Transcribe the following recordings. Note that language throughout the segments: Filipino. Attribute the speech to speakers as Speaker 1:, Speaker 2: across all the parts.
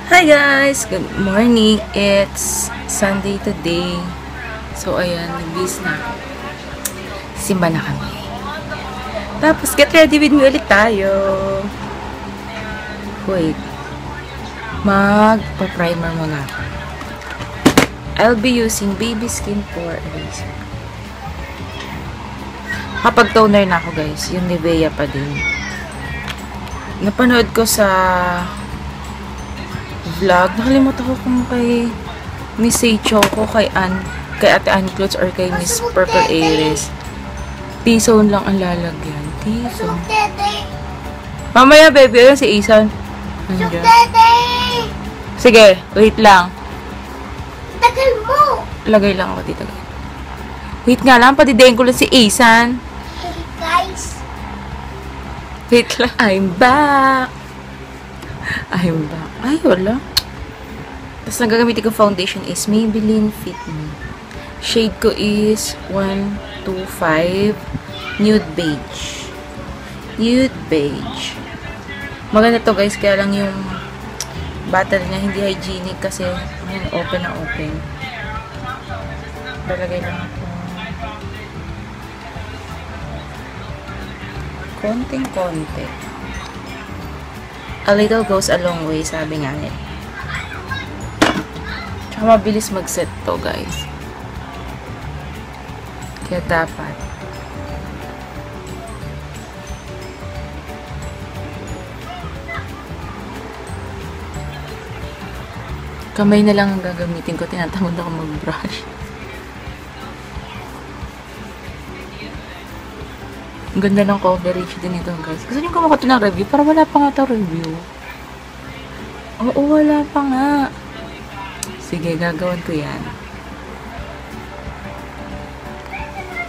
Speaker 1: Hi guys! Good morning! It's Sunday today. So ayan, nag-bis na. Simba na kami. Tapos get ready with me ulit tayo. Wait. Magpa-primer muna. I'll be using Baby Skin Pore Eraser. Kapag toner na ako guys, yung Nivea pa din. Napanood ko sa vlog. Nakalimutan ko kung kay Miss Say Choco, kay Ate Ann Clothes, or kay Miss Purple Aries. T-zone lang ang lalagyan. T-zone. Mamaya, baby. Ayun si Isan. Nandiyan. Sige, wait lang.
Speaker 2: Tagal mo!
Speaker 1: Lagay lang ako dito. Wait nga lang, patidayin ko lang si Isan.
Speaker 2: Hey guys!
Speaker 1: Wait lang. I'm back. I'm back. Ay, wala. Tapos, nagagamitin ko foundation is Maybelline Fit Me. Shade ko is 125 Nude Beige. Nude Beige. Maganda to guys, kaya lang yung bottle niya hindi hygienic kasi yan, open na open. Lalagay lang ako. Konting-konti. A little goes a long way, sabi nga nila. Tsaka mabilis mag-set to, guys. Kaya dapat. Kamay na lang ang gagamitin ko. Tinatamad ako mag-brush. Ang ganda ng coverage din ito, guys. Gusto niyo kumakot ng review? Para wala pa nga ito review. Oo, wala pa nga. Sige, gagawin ko yan.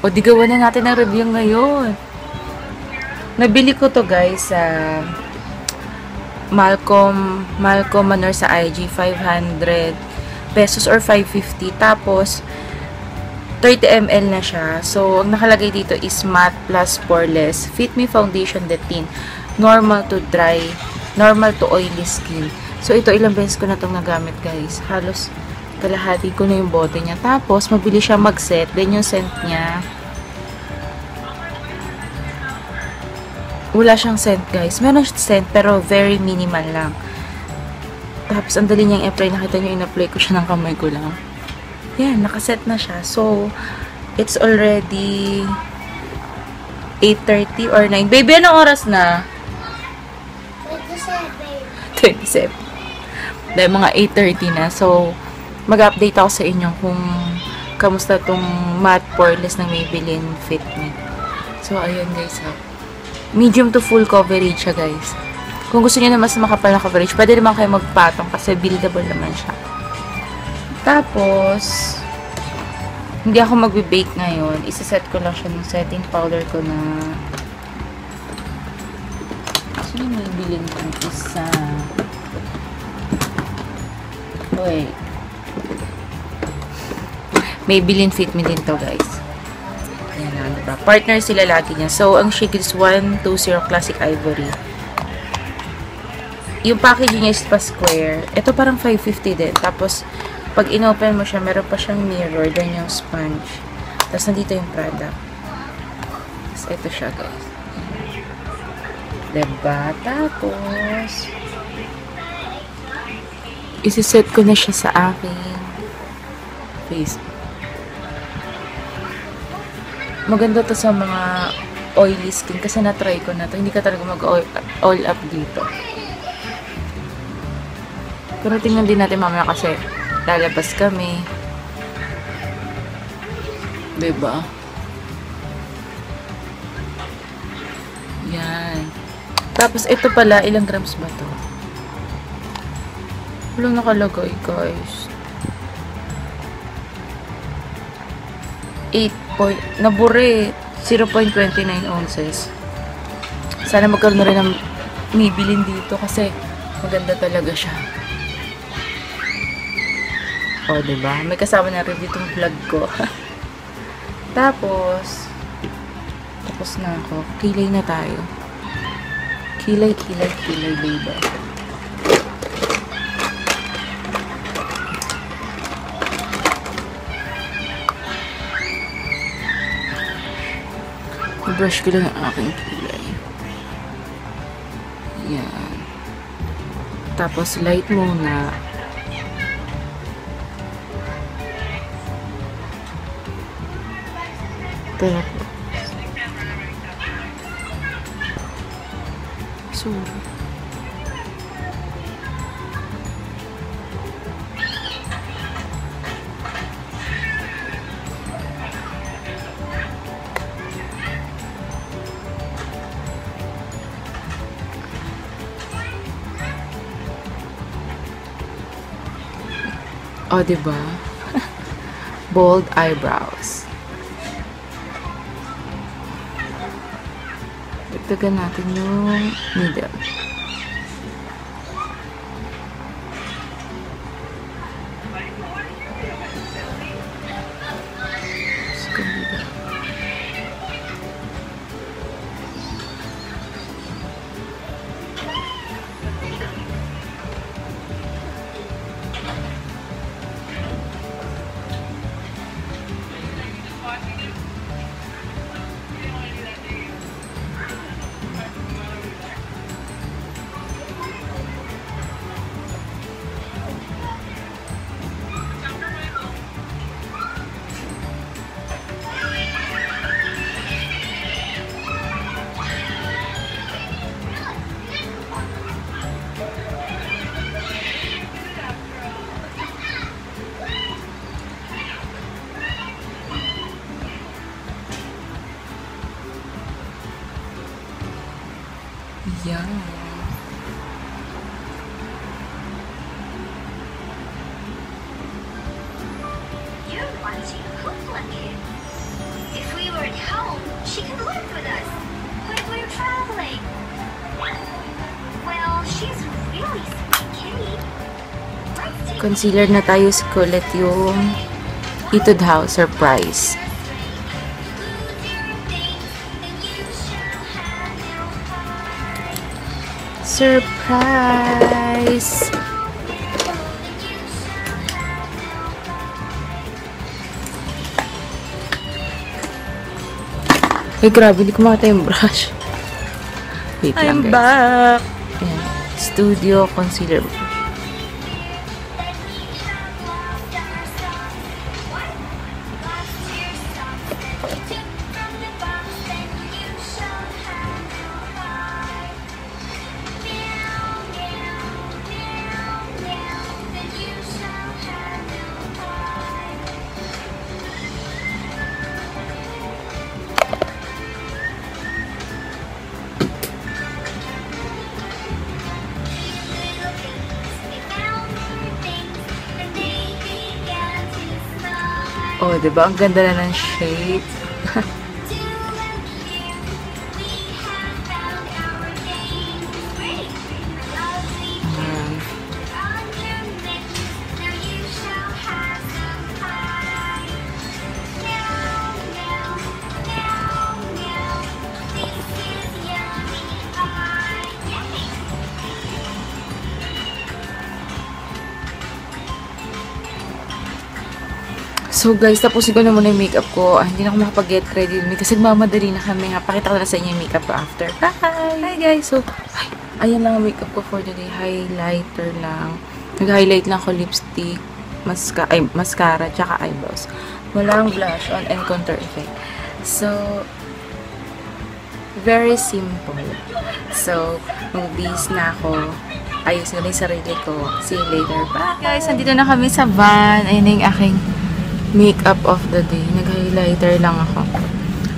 Speaker 1: O, di gawa na natin ang review ngayon. Nabili ko to guys sa Malcolm Manor sa IG. 500 pesos or 550. Tapos, 30 ml na siya. So, ang nakalagay dito is matte plus poreless. Fit Me Foundation de Tint. Normal to dry. Normal to oily skin. So, ito ilang beses ko na itong nagamit guys. Halos kalahati ko na yung bote niya. Tapos, mabilis siya mag-set. Then, yung scent niya. Wala siyang scent guys. Meron siyang scent pero very minimal lang. Tapos, ang dali niyang i-apply. Nakita niyo, in-apply ko siya ng kamay ko lang. Yan, nakaset na siya. So, it's already 8:30 or 9. Baby, anong oras na? 27. Dahil mga 8:30 na. So, mag-update ako sa inyo kung kamusta tong matte poreless ng Maybelline Fit Me. So, ayun guys. Medium to full coverage siya guys. Kung gusto niyo na mas makapal na coverage, pwede naman kayo magpatong kasi buildable naman siya. Tapos, hindi ako magbe-bake ngayon. Isa-set ko lang siya ng setting powder ko na actually, may bilhin kong isa. Wait. Maybelline Fit Me din to, guys. Ayan na, diba? Partner sila lagi niya. So, ang shade is 120 Classic Ivory. Yung packaging niya is pa square. Ito parang 550 din. Tapos, pag inopen mo siya, meron pa siyang mirror, then yung sponge. Tapos, nandito yung product. Tapos, ito siya, guys. Diba? Tapos, isi-set ko na siya sa aking face. Maganda to sa mga oily skin kasi na-try ko na to. Hindi ka talaga mag-all up dito. Pero tingnan din natin mamaya kasi lalabas kami. Diba? Yan. Tapos, ito pala, ilang grams ba to? Walang nakalagay, guys. 8 nabure. 0.29 ounces. Sana magkaroon na rin ng Maybelline dito kasi maganda talaga siya. O, diba? May kasama na rin ditong vlog ko. Tapos na ako. Kilay na tayo. Kilay, baby. Brush ko lang ang aking kulay. Yan. Tapos light muna. Tapos. Sorry. O, diba? Bold eyebrows. Dagdagan natin yung middle. Yeah.
Speaker 3: You're watching Hoopla Kids. If we were at home, she could live with us. But we're traveling. Well, she's really sweet kitty. Let's take
Speaker 1: Concealer na tayo sa kulit yung Etude House Surprise. Surprise! Eh, grabe, hindi ko makita yung brush. Wait lang, guys.
Speaker 2: back.
Speaker 1: Ayan. Studio Concealer. Oh, diba? Ang ganda na ng shade. So guys, tapusin ko na muna yung makeup ko. Hindi na ako makapag-get ready dun kasi mamadali na kami. Pakita ko na sa inyo yung makeup ko after. Bye! Hi guys! So, ayan lang ang makeup ko for today. Highlighter lang. Nag-highlight lang ako lipstick, mascara, tsaka eyebrows. Walang blush on and contour effect. So, very simple. So, mag-bis na ako. Ayos na rin sarili ko. See you later. Bye! Guys, nandito na kami sa van. Ayun na yung aking makeup of the day. Nag-highlighter lang ako.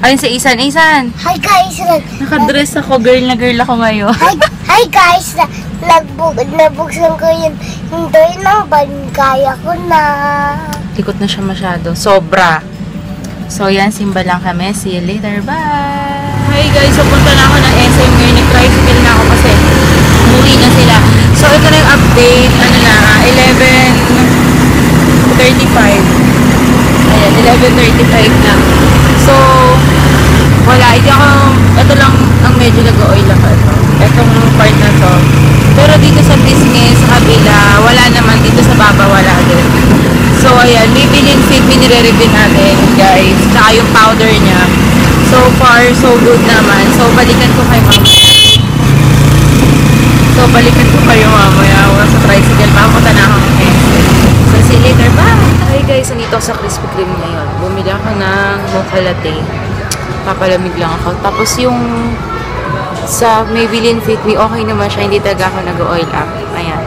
Speaker 1: Ayun si Isan. Isan!
Speaker 2: Hi guys!
Speaker 1: Nakadress ako. Girl na girl ako ngayon.
Speaker 2: Hi guys! Nabuksan ko yung door ng van. Kaya ko na.
Speaker 1: Likot na siya masyado. Sobra. So, yan. Simba lang kami. See you later. Bye! Hi guys! So, punta na ako ng SM ngayon. Nag-tricycle na ako kasi umuwi na sila. So, ito na yung update. Ano na? 11:35. Ayan, 11:35 na. So, wala. Ito lang ang medyo nag-oil ako ito. Itong part na to. Pero dito sa Disney, sa kabila, wala naman. Dito sa baba, wala din. So, ayan. Maybelline Fit, binire-review natin, guys. Tsaka yung powder niya. So, So far, so good naman. So, balikan ko kayo mamaya. Sa tricycle. Papunta na ako ng Quezon. So, see you later. Bye! Hi guys, nandito ako sa Krispy Kreme ngayon. Bumili ako ng mocha latte. Papalamig lang ako. Tapos yung sa Maybelline Fit Me, okay naman siya. Hindi talaga ako nag-oil up. Ayan.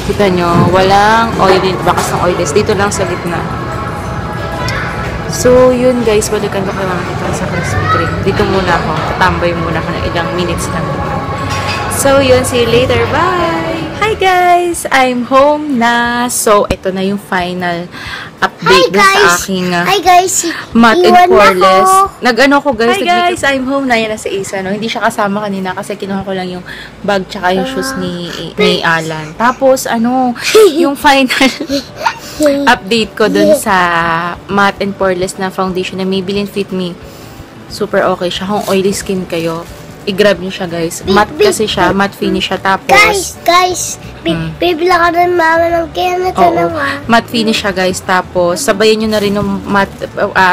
Speaker 1: Kita nyo, walang oil, bakas ng oil. Dito lang sa gitna. So, yun guys, balikan ko kayo makikita sa Krispy Kreme. Dito muna ako. Tatambay muna ako ng ilang minutes lang. So, yun. See you later. Bye! Hi guys! I'm home na. So, ito na yung final update sa aking matte and poreless. Nag-ano ko guys. Hi guys! I'm home na. Yan na si Isa. No? Hindi siya kasama kanina kasi kinuha ko lang yung bag tsaka yung shoes ni Alan. Tapos, yung final update ko dun sa matte and poreless na foundation na Maybelline Fit Me. Super okay siya. Kung oily skin kayo, i-grab nyo siya guys. Matte kasi siya. Matte finish siya. Tapos,
Speaker 2: Guys, bibila ka rin mama ng Kenneth.
Speaker 1: Matte finish siya guys. Tapos, sabayan nyo na rin yung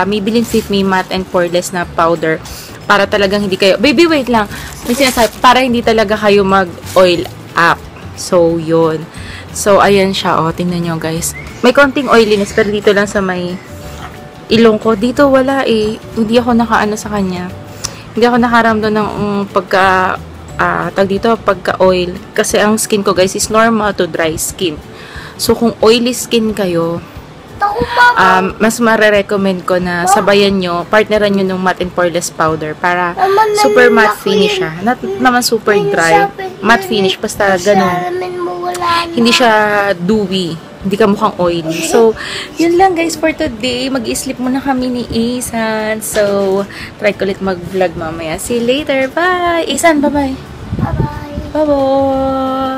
Speaker 1: Maybelline Fit Me matte and poreless na powder. Para talagang hindi kayo, baby wait lang. May sinasabi, para hindi talaga kayo mag-oil up. So, yun. So, ayan siya. O, tingnan nyo guys. May konting oiliness, pero dito lang sa may ilong ko. Dito wala eh. Hindi ako nakaano sa kanya. Hindi ako nakaramdam ng pagka-oil. Kasi ang skin ko guys is normal to dry skin. So, kung oily skin kayo, mas marirecommend ko na sabayan nyo, partneran nyo ng matte and poreless powder para super matte finish siya. Not naman super dry. Matte finish, basta ganun. Hindi siya dewy. Hindi ka mukhang oily. So, yun lang guys for today. Mag-i-sleep muna kami ni Isan. So, try ko ulit mag-vlog mamaya. See you later. Bye! Isan, bye-bye!
Speaker 2: Bye-bye!
Speaker 1: Bye-bye!